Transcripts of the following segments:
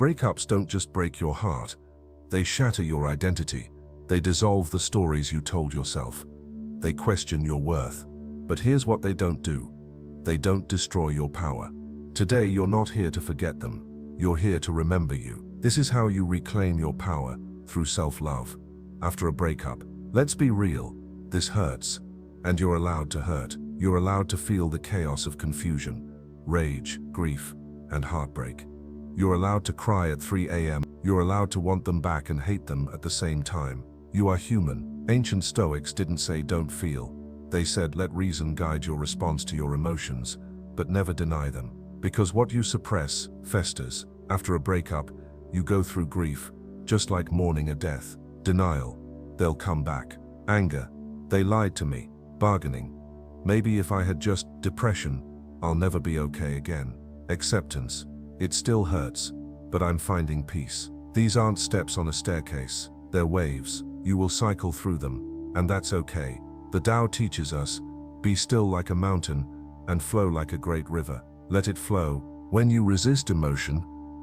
Breakups don't just break your heart. They shatter your identity. They dissolve the stories you told yourself. They question your worth. But here's what they don't do. They don't destroy your power. Today, you're not here to forget them. You're here to remember you. This is how you reclaim your power, through self-love. After a breakup, let's be real, this hurts. And you're allowed to hurt. You're allowed to feel the chaos of confusion, rage, grief, and heartbreak. You're allowed to cry at 3 a.m. You're allowed to want them back and hate them at the same time. You are human. Ancient Stoics didn't say don't feel. They said let reason guide your response to your emotions, but never deny them. Because what you suppress festers. After a breakup, you go through grief, just like mourning a death. Denial, they'll come back. Anger, they lied to me. Bargaining, maybe if I had just depression, I'll never be okay again. Acceptance, it still hurts, but I'm finding peace. These aren't steps on a staircase, they're waves. You will cycle through them, and that's okay. The Tao teaches us, be still like a mountain and flow like a great river. Let it flow. When you resist emotion,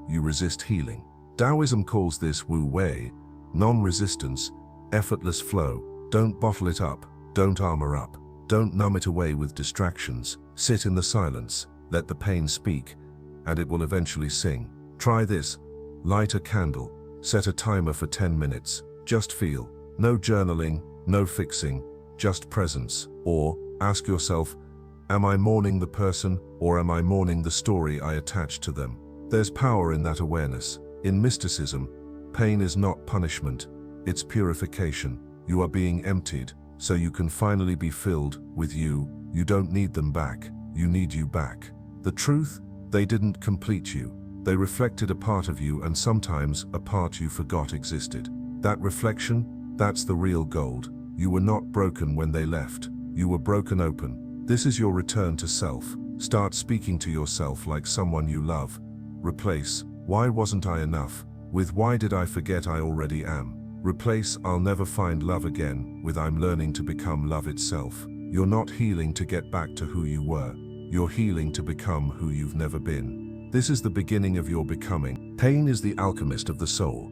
you resist healing. Taoism calls this Wu Wei, non-resistance, effortless flow. Don't bottle it up, don't armor up, don't numb it away with distractions. Sit in the silence, let the pain speak, and it will eventually sing. Try this. Light a candle, set a timer for 10 minutes. Just feel. No journaling, no fixing, just presence. Or ask yourself, am I mourning the person, or am I mourning the story I attached to them? There's power in that awareness. In mysticism, pain is not punishment, it's purification. You are being emptied, so you can finally be filled with you. You don't need them back, you need you back. The truth, they didn't complete you. They reflected a part of you, and sometimes a part you forgot existed. That reflection, that's the real gold. You were not broken when they left. You were broken open. This is your return to self. Start speaking to yourself like someone you love. Replace, why wasn't I enough, with why did I forget I already am. Replace, I'll never find love again, with I'm learning to become love itself. You're not healing to get back to who you were. You're healing to become who you've never been. This is the beginning of your becoming. Pain is the alchemist of the soul.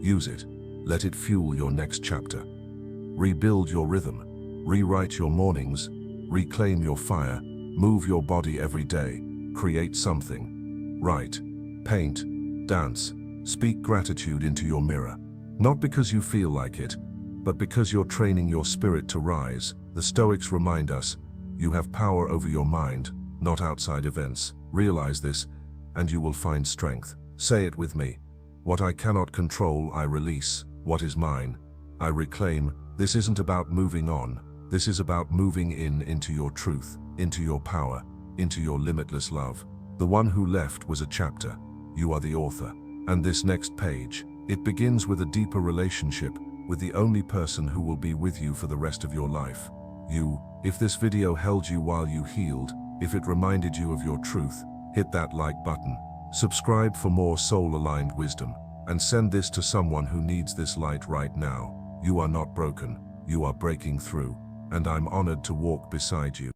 Use it. Let it fuel your next chapter. Rebuild your rhythm. Rewrite your mornings. Reclaim your fire. Move your body every day. Create something. Write, paint, dance. Speak gratitude into your mirror. Not because you feel like it, but because you're training your spirit to rise. The Stoics remind us, you have power over your mind, not outside events. Realize this, and you will find strength. Say it with me. What I cannot control, I release. What is mine, I reclaim. This isn't about moving on. This is about moving into your truth, into your power, into your limitless love. The one who left was a chapter. You are the author. And this next page, it begins with a deeper relationship with the only person who will be with you for the rest of your life. You. If this video held you while you healed, if it reminded you of your truth, hit that like button. Subscribe for more soul-aligned wisdom, and send this to someone who needs this light right now. You are not broken, you are breaking through, and I'm honored to walk beside you.